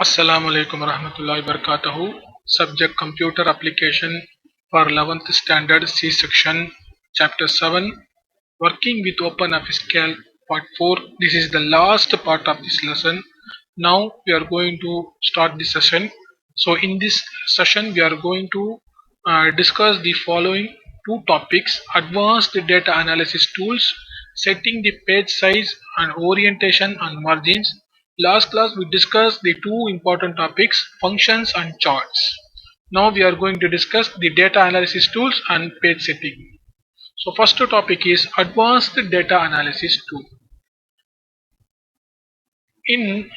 Assalamu alaikum warahmatullahi wabarakatuh. Subject Computer Application for 11th Standard C Section Chapter 7 Working with OpenOffice Calc Part 4. This is the last part of this lesson. Now we are going to start the session. So in this session we are going to discuss the following two topics: advanced data analysis tools, setting the page size and orientation and margins. Last class we discussed the two important topics, functions and charts. Now we are going to discuss the data analysis tools and page setting. So first topic is advanced data analysis tool. In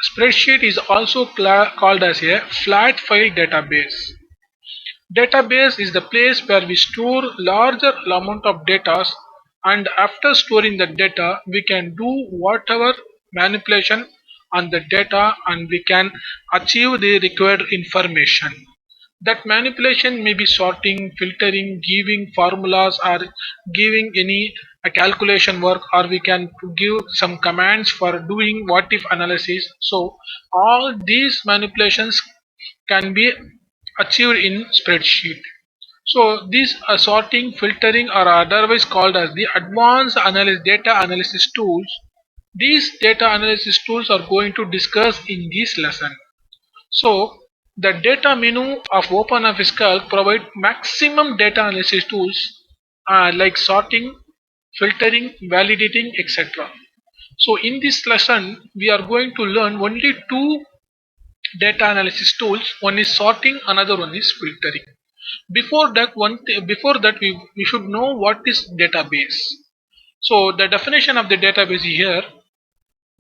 spreadsheet is also called as a flat file database. Database is the place where we store larger amount of data, and after storing the data we can do whatever manipulation on the data and we can achieve the required information. That manipulation may be sorting, filtering, giving formulas, or giving any calculation work, or we can give some commands for doing what if analysis. So all these manipulations can be achieved in spreadsheet. So these sorting, filtering are otherwise called as the advanced data analysis tools. These data analysis tools are going to discuss in this lesson. So the data menu of OpenOffice Calc provide maximum data analysis tools like sorting, filtering, validating, etc. So in this lesson we are going to learn only two data analysis tools. One is sorting, another one is filtering. Before that we should know what is database. So the definition of the database is here.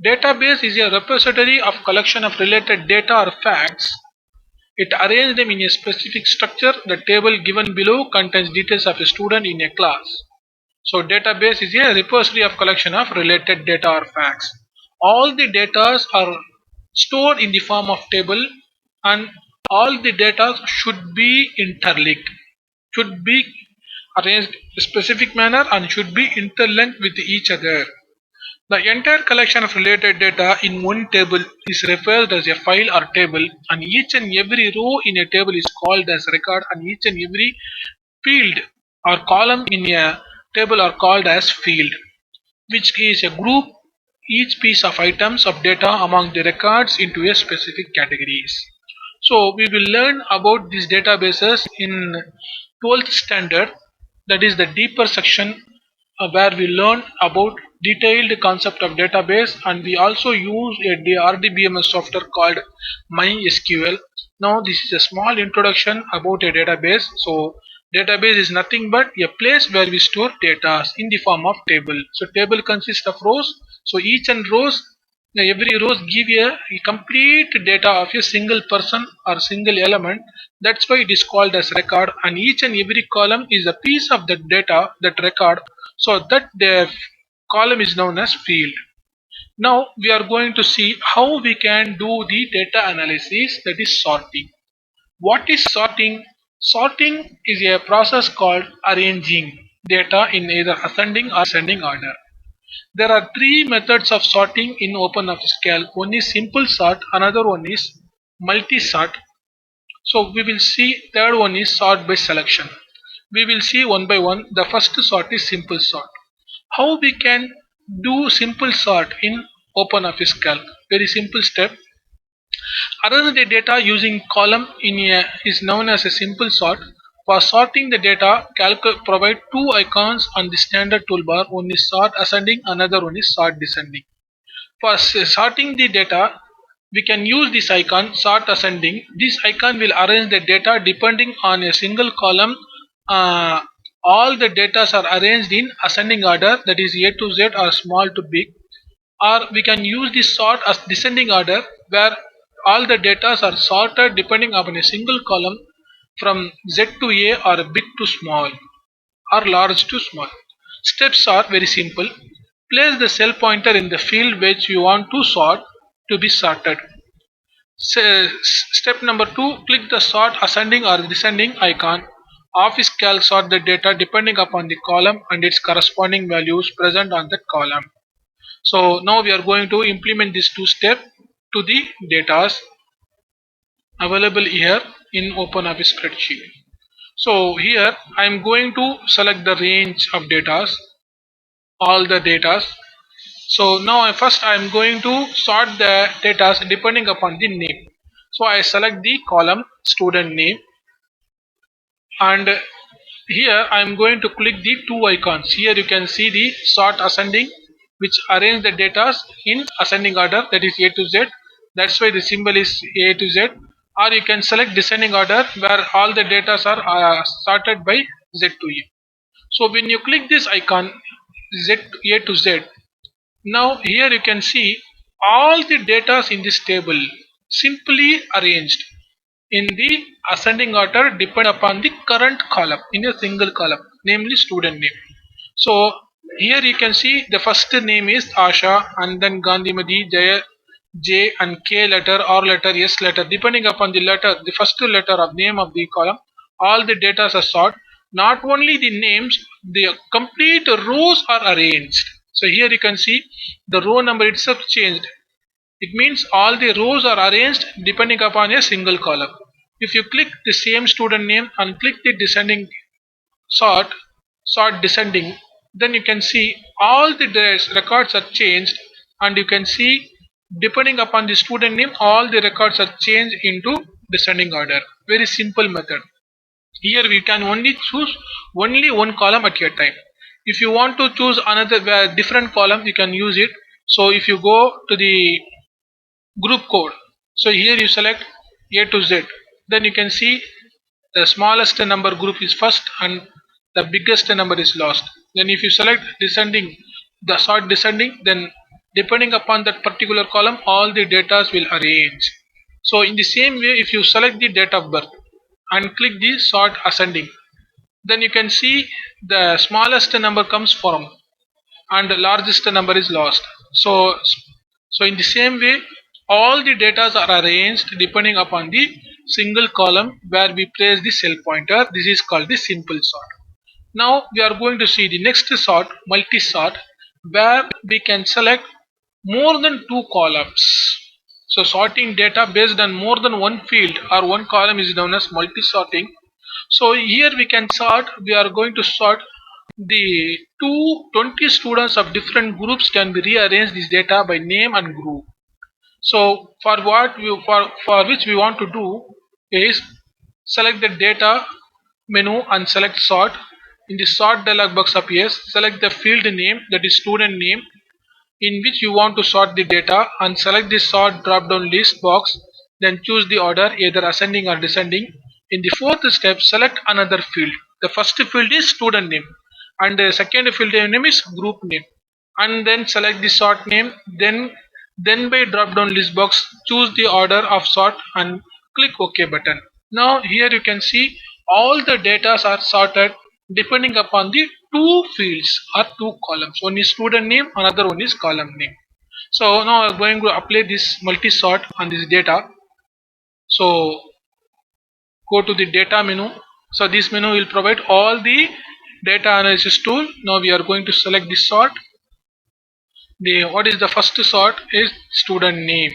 Database is a repository of collection of related data or facts. It arranges them in a specific structure. The table given below contains details of a student in a class. So database is a repository of collection of related data or facts. All the data are stored in the form of table, and all the data should be interlinked, should be arranged in a specific manner and should be interlinked with each other. The entire collection of related data in one table is referred as a file or table, and each and every row in a table is called as record, and each and every field or column in a table are called as field, which is a group each piece of items of data among the records into a specific categories. So we will learn about these databases in 12th standard, that is the deeper section where we learn about detailed concept of database, and we also use a RDBMS software called MySQL. Now this is a small introduction about a database. So database is nothing but a place where we store data in the form of table. So table consists of rows. So each and rows, every rows give a complete data of a single person or single element. That's why it is called as record, and each and every column is a piece of the data, that record. So that the column is known as field. Now we are going to see how we can do the data analysis, that is sorting. What is sorting? Sorting is a process called arranging data in either ascending or descending order. There are three methods of sorting in OpenOffice Calc. One is simple sort, another one is multi-sort. So we will see third one is sort by selection. We will see one by one. The first sort is simple sort. How we can do simple sort in OpenOffice Calc? Very simple step. Arrange the data using column in a is known as a simple sort. For sorting the data, Calc provide two icons on the standard toolbar. One is sort ascending, another one is sort descending. For sorting the data, we can use this icon sort ascending. This icon will arrange the data depending on a single column. Uh, all the data are arranged in ascending order, that is A to Z or small to big. Or we can use this sort as descending order, where all the data are sorted depending upon a single column from Z to A or big to small or large to small. Steps are very simple. Place the cell pointer in the field which you want to sort to be sorted. Step number 2, click the sort ascending or descending icon. Office Calc sort the data depending upon the column and its corresponding values present on that column. So now we are going to implement these two steps. to the data available here in OpenOffice spreadsheet. So here I am going to select the range of data, all the data. So now first I am going to sort the data depending upon the name. So I select the column student name, and here I am going to click the two icons. Here you can see the sort ascending, which arrange the data in ascending order, that is A to Z. That's why the symbol is A to Z. Or you can select descending order, where all the data are sorted by Z to A. So when you click this icon Z A to Z, now here you can see all the data in this table simply arranged in the ascending order depend upon the current column in a single column, namely student name. So here you can see the first name is Asha, and then Gandhimati, Jaya, J and K letter, or letter, S letter, depending upon the letter, the first letter of name of the column. All the data are sorted. Not only the names, the complete rows are arranged. So here you can see the row number itself changed. It means all the rows are arranged depending upon a single column. If you click the same student name and click the descending sort, sort descending, then you can see all the records are changed, and you can see depending upon the student name all the records are changed into descending order. Very simple method. Here we can only choose only one column at a time. If you want to choose another different column, you can use it. So if you go to the group code, so here you select A to Z, then you can see the smallest number group is first and the biggest number is last. Then if you select descending, the sort descending, then depending upon that particular column all the data will arrange. So in the same way, if you select the date of birth and click the sort ascending, then you can see the smallest number comes from and the largest number is lost. So in the same way, all the data are arranged depending upon the single column where we place the cell pointer. This is called the simple sort. Now we are going to see the next sort, multi sort, where we can select more than two columns. So sorting data based on more than one field or one column is known as multi sorting. So here we can sort, we are going to sort the 20 students of different groups can be rearranged this data by name and group. So for which we want to do is select the data menu and select sort. In the sort dialog box appears, select the field name, that is student name, in which you want to sort the data, and select the sort drop down list box, then choose the order either ascending or descending. In the fourth step, select another field. The first field is student name and the second field name is group name, and then select the sort name, then by drop down list box choose the order of sort and click OK button. Now here you can see all the data are sorted depending upon the two fields or two columns. One is student name, another one is column name. So now I'm going to apply this multi sort on this data. So go to the data menu. So this menu will provide all the data analysis tool. Now we are going to select this sort. The what is the first sort is student name.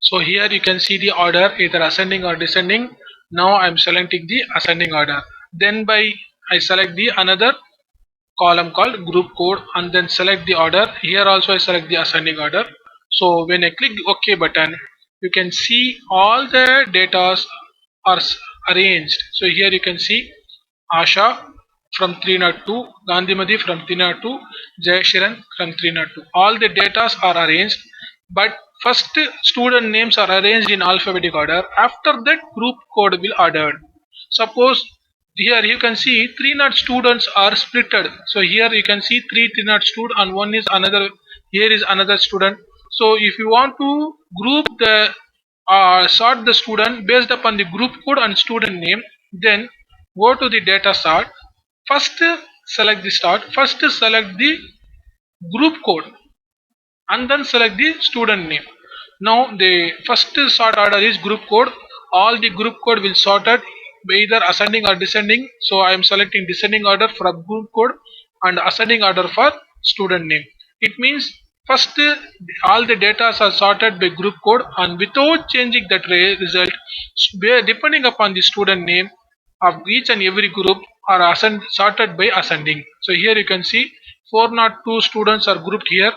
So here you can see the order either ascending or descending. Now I am selecting the ascending order. Then by I select the another column called group code and then select the order. Here also I select the ascending order. So when I click the OK button, you can see all the data are arranged. So here you can see Asha from 302, Gandhimati from 302, Jayashiran from 302. All the data are arranged, but first student names are arranged in alphabetic order. After that, group code will ordered. Suppose here you can see 300 students are splitted. So here you can see 300 student and one is another. Here is another student. So if you want to group the sort the student based upon the group code and student name, then go to the data sort. First select the start. First select the group code and then select the student name. Now the first sort order is group code. All the group code will sorted either ascending or descending. So I am selecting descending order for group code and ascending order for student name. It means First, all the data are sorted by group code, and without changing that result, depending upon the student name of each and every group are sorted by ascending. So here you can see 402 students are grouped here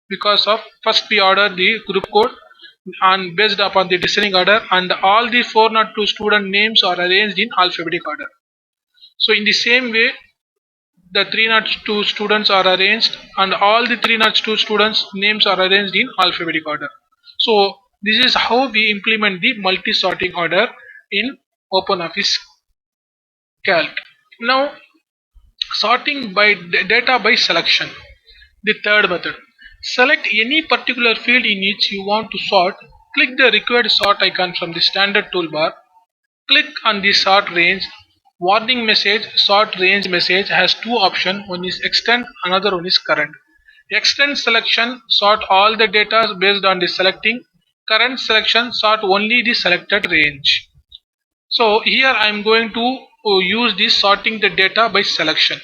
because of first we order the group code and based upon the descending order, and all the 402 student names are arranged in alphabetic order. So in the same way, the 302 students are arranged, and all the 302 students names are arranged in alphabetic order. So this is how we implement the multi-sorting order in OpenOffice Calc. Now, sorting by data by selection. The third method. Select any particular field in which you want to sort. Click the required sort icon from the standard toolbar. Click on the sort range. Warning message, sort range message has two options. One is extend, another one is current. Extend selection, sort all the data based on the selecting. Current selection, sort only the selected range. So here I am going to use this sorting the data by selection.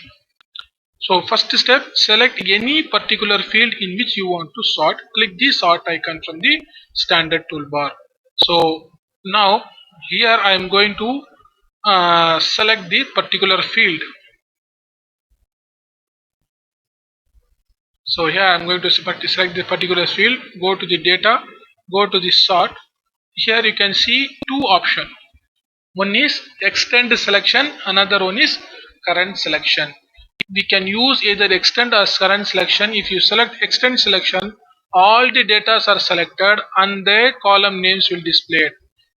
So first step, select any particular field in which you want to sort. Click the sort icon from the standard toolbar. So now here I am going to select the particular field. So here I am going to select the particular field. Go to the data. Go to the sort. Here you can see two options. One is extend selection, another one is current selection. We can use either extend or current selection. If you select extend selection, all the data are selected and the column names will display.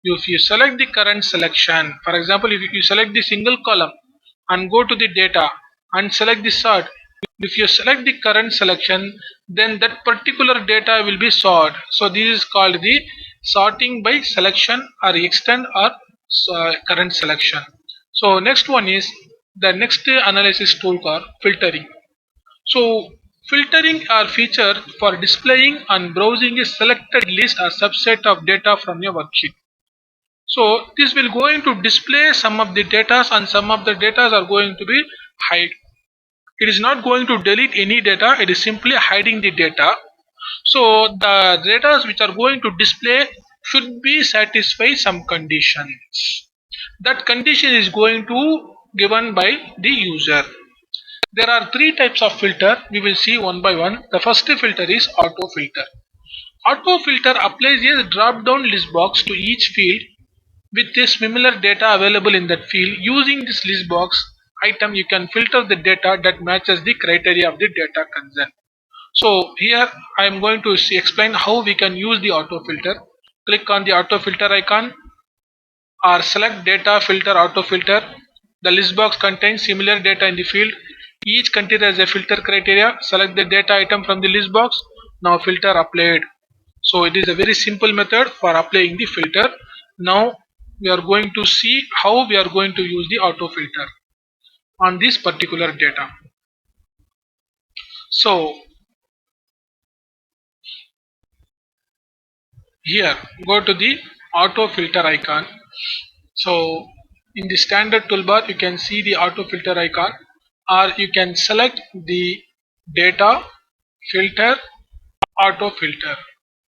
If you select the current selection, for example, if you select the single column and go to the data and select the sort, if you select the current selection, then that particular data will be sorted. So this is called the sorting by selection or extend or current selection. So next one is the next analysis tool called filtering. So filtering are feature for displaying and browsing a selected list or subset of data from your worksheet. So this will going to display some of the data and some of the data are going to be hide. It is not going to delete any data, it is simply hiding the data. So the data which are going to display should be satisfy some conditions. That condition is going to given by the user. There are three types of filter. We will see one by one. The first filter is auto filter. Auto filter applies a drop down list box to each field with a similar data available in that field. Using this list box item, you can filter the data that matches the criteria of the data concerned. So here I am going to explain how we can use the auto filter. Click on the auto filter icon or select data filter auto filter. The list box contains similar data in the field. Each container has a filter criteria. Select the data item from the list box. Now filter applied. So it is a very simple method for applying the filter. Now we are going to see how we are going to use the auto filter on this particular data. So here go to the auto filter icon. So in the standard toolbar you can see the auto filter icon, or you can select the data filter auto filter.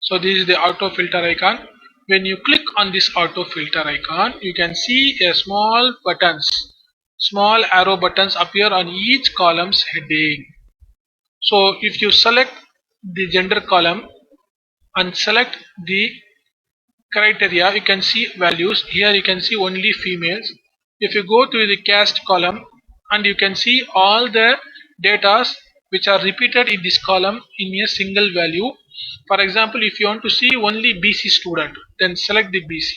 So this is the auto filter icon. When you click on this auto filter icon, you can see a small arrow buttons appear on each column's heading. So if you select the gender column and select the criteria, you can see values. Here you can see only females. If you go to the caste column, and you can see all the data which are repeated in this column in a single value. For example, if you want to see only BC student, then select the BC.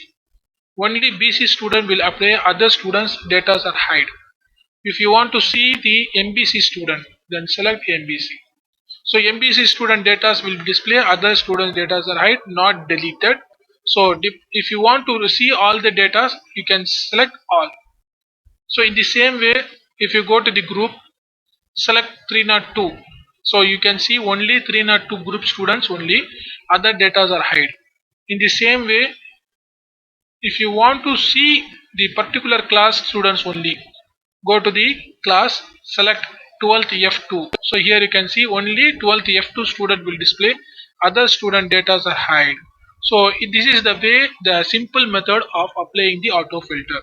Only BC student will apply, other students data are hide. If you want to see the MBC student, then select MBC. So MBC student data will display, other students data are hide, not deleted. So if you want to see all the data, you can select all. So in the same way, if you go to the group, select 302. So you can see only 302 group students only, other data are hide. In the same way, if you want to see the particular class students only, go to the class, select 12th F2. So here you can see only 12th F2 student will display, other student data are hide. So this is the way, the simple method of applying the auto filter.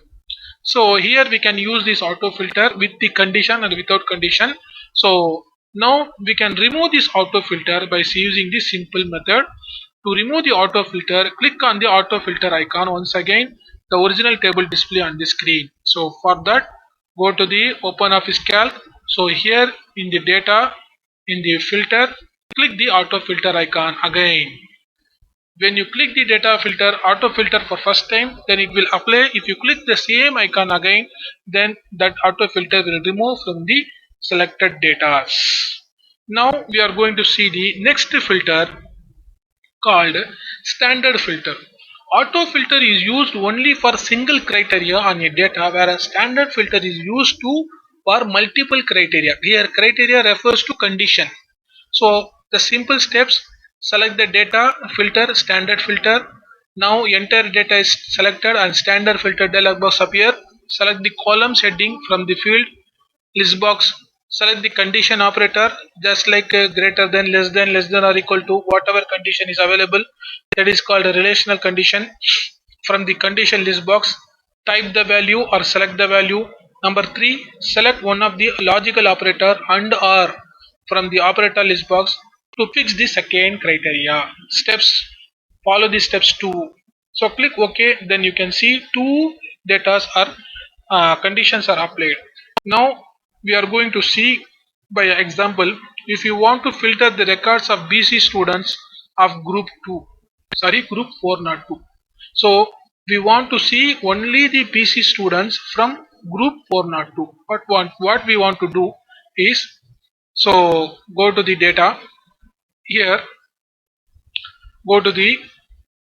So here we can use this auto filter with the condition and without condition. So now we can remove this auto filter by using this simple method. To remove the auto filter, click on the auto filter icon. Once again, the original table display on the screen. So for that, go to the OpenOffice Calc. So here in the data, in the filter, click the auto filter icon again. When you click the data filter, auto filter for first time, then it will apply. If you click the same icon again, then that auto filter will remove from the selected data. Now we are going to see the next filter called standard filter. Auto filter is used only for single criteria on a data, whereas standard filter is used to for multiple criteria. Here criteria refers to condition. So the simple steps: select the data, filter, standard filter. Now entire data is selected and standard filter dialog box appear. Select the columns heading from the field list box. Select the condition operator, just like greater than, less than or equal to, whatever condition is available, that is called a relational condition. From the condition list box, type the value or select the value. Number 3, select one of the logical operator and or from the operator list box to fix the second criteria. Steps, follow the steps too. So click OK, then you can see two data are conditions are applied. Now we are going to see by example. If you want to filter the records of BC students of group 2, sorry, group 402. So we want to see only the BC students from group 402. What we want to do is, so go to the data. Here go to the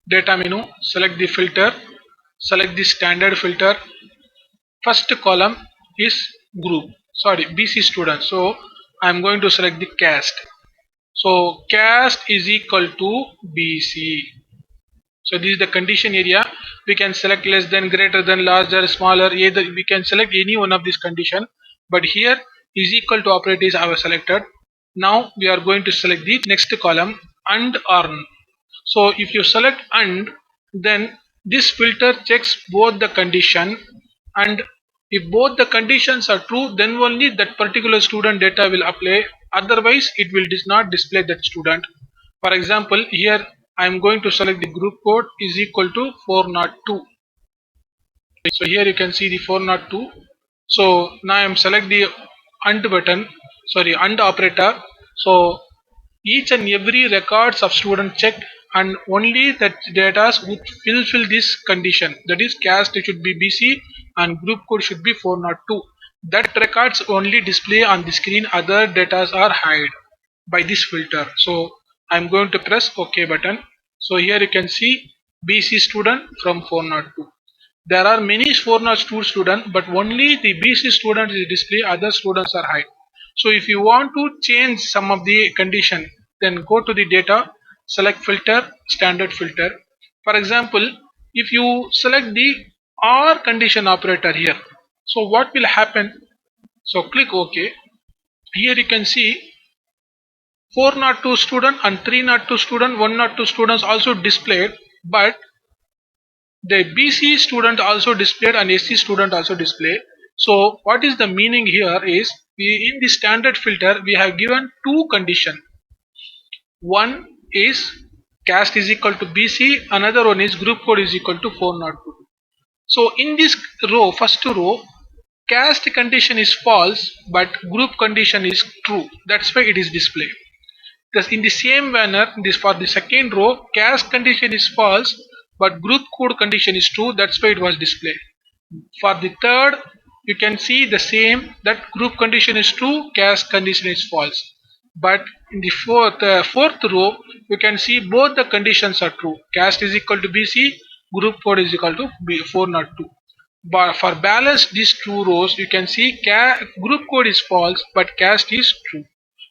data menu, select the filter, select the standard filter. First column is group, sorry, BC student. So I am going to select the caste. So caste is equal to BC. So this is the condition area. We can select less than, greater than, larger, smaller. Either we can select any one of these condition. But here is equal to operator is our selected. Now we are going to select the next column and earn. So if you select and, then this filter checks both the condition, and if both the conditions are true, then only that particular student data will apply. Otherwise it will not display that student. For example, here I am going to select the group code is equal to 402. So here you can see the 402. So now I am select the and button, sorry, and operator. So each and every records of student checked, and only that data would fulfill this condition, that is caste should be BC and group code should be 402. That records only display on the screen, other data are hide by this filter. So I'm going to press OK button. So here you can see BC student from 402. There are many 402 students, but only the BC student is display, other students are hide. So if you want to change some of the condition, then go to the data, select filter, standard filter. For example, if you select the OR condition operator here, so what will happen? So click OK. Here you can see 402 student and 302 student, 102 students also displayed, but the BC student also displayed and SC student also displayed. So what is the meaning here is, in the standard filter we have given two conditions. One is caste is equal to BC, another one is group code is equal to 402. So in this row, first row, caste condition is false but group condition is true. That's why it is displayed. Thus in the same manner, this for the second row, caste condition is false but group code condition is true. That's why it was displayed. For the third, you can see the same, that group condition is true, caste condition is false. But in the fourth row, you can see both the conditions are true. Caste is equal to BC, group code is equal to 402. But for balance these two rows, you can see group code is false but caste is true.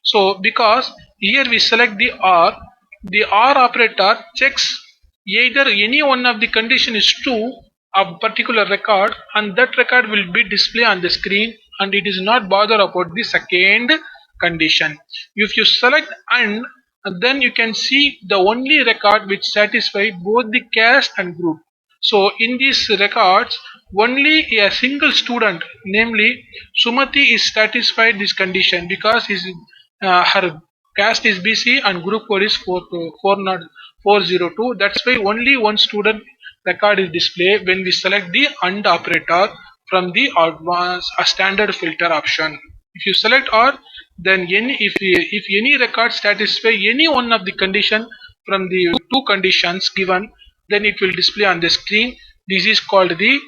So because here we select the OR operator checks either any one of the condition is true of particular record, and that record will be displayed on the screen, and it is not bother about the second condition. If you select and then you can see the only record which satisfy both the caste and group. So in these records, only a single student, namely Sumati, is satisfied this condition because her caste is BC and group code is 402. That's why only one student record is displayed when we select the AND operator from the advanced standard filter option. If you select OR, then if any record satisfy any one of the condition from the two conditions given, then it will display on the screen. This is called the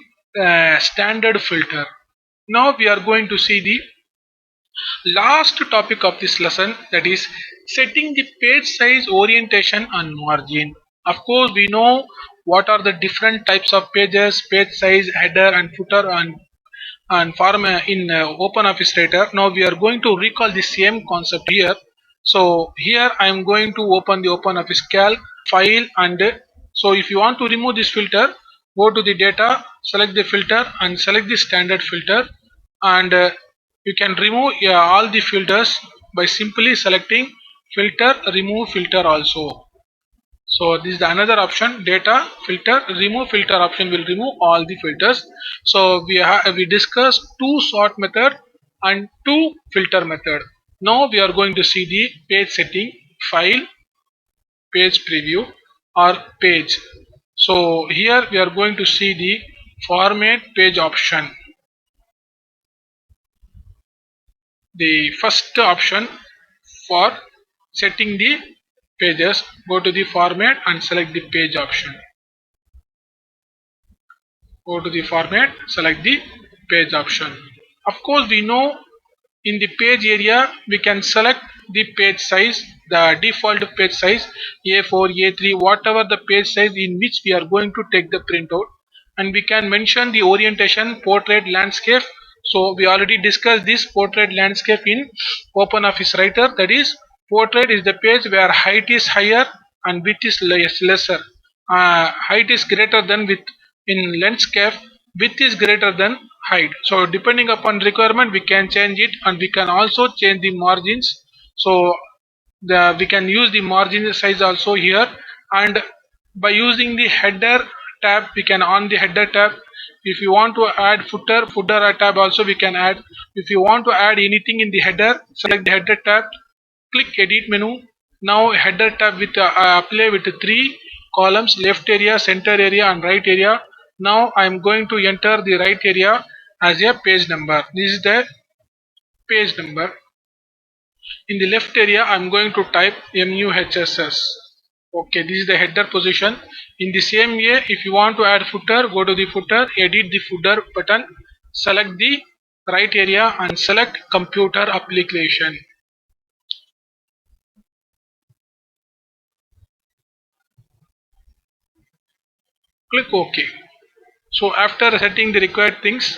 standard filter. Now we are going to see the last topic of this lesson, that is setting the page size, orientation and margin. Of course we know what are the different types of pages, page size, header and footer and form in open office writer. Now we are going to recall the same concept here. So here I am going to open the open office calc file, and so if you want to remove this filter, go to the data, select the filter and select the standard filter, and you can remove all the filters by simply selecting filter, remove filter also. So this is the another option, data filter, remove filter option will remove all the filters. So we discussed two sort method and two filter method. Now we are going to see the page setting, file, page preview or page. So here we are going to see the format page option. The first option for setting the pages, go to the format and select the page option. Go to the format, select the page option. Of course we know in the page area we can select the page size, the default page size A4, A3, whatever the page size in which we are going to take the printout, and we can mention the orientation, portrait, landscape. So we already discussed this portrait landscape in open office writer, that is portrait is the page where height is higher and width is lesser. Height is greater than width. In landscape, width is greater than height. So depending upon requirement we can change it, and we can also change the margins. So we can use the margin size also here, and by using the header tab we can on the header tab. If you want to add footer tab also we can add. If you want to add anything in the header, select the header tab, click edit menu. Now header tab with apply with three columns, left area, center area and right area. Now I am going to enter the right area as a page number. This is the page number. In the left area I am going to type MUHSS. Okay, this is the header position. In the same way, if you want to add footer, go to the footer, edit the footer button, select the right area and select computer application. Click OK. So after setting the required things,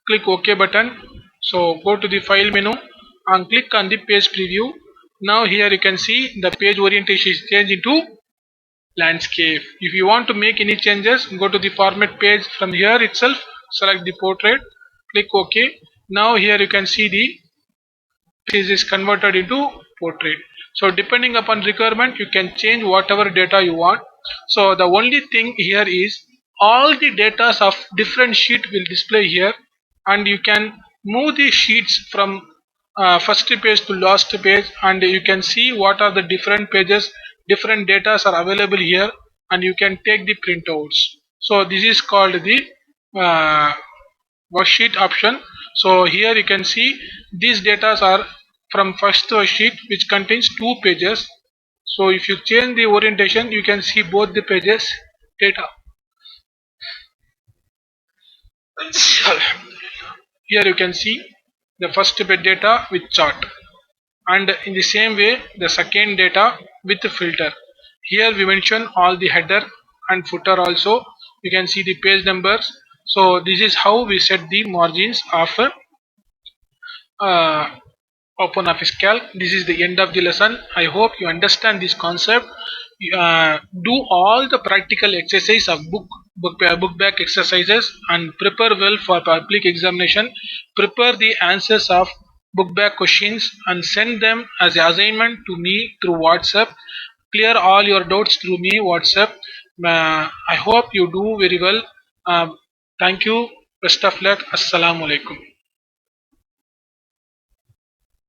click OK button. So go to the file menu and click on the page preview. Now here you can see the page orientation is changed into landscape. If you want to make any changes, go to the format page. From here itself select the portrait, click OK. Now here you can see the page is converted into portrait. So depending upon requirement you can change whatever data you want. So the only thing here is all the data of different sheet will display here, and you can move the sheets from first page to last page, and you can see what are the different pages, different data are available here, and you can take the printouts. So this is called the worksheet option. So here you can see these data are from first worksheet which contains two pages. So if you change the orientation you can see both the pages data. Here you can see the first page data with chart, and in the same way the second data with the filter. Here we mention all the header and footer also. You can see the page numbers. So this is how we set the margins of uh, open office calc. This is the end of the lesson. I hope you understand this concept. Do all the practical exercise of book book back exercises and prepare well for public examination. Prepare the answers of book back questions and send them as an assignment to me through WhatsApp. Clear all your doubts through me WhatsApp. I hope you do very well. Thank you. Best of luck. Assalamu alaikum.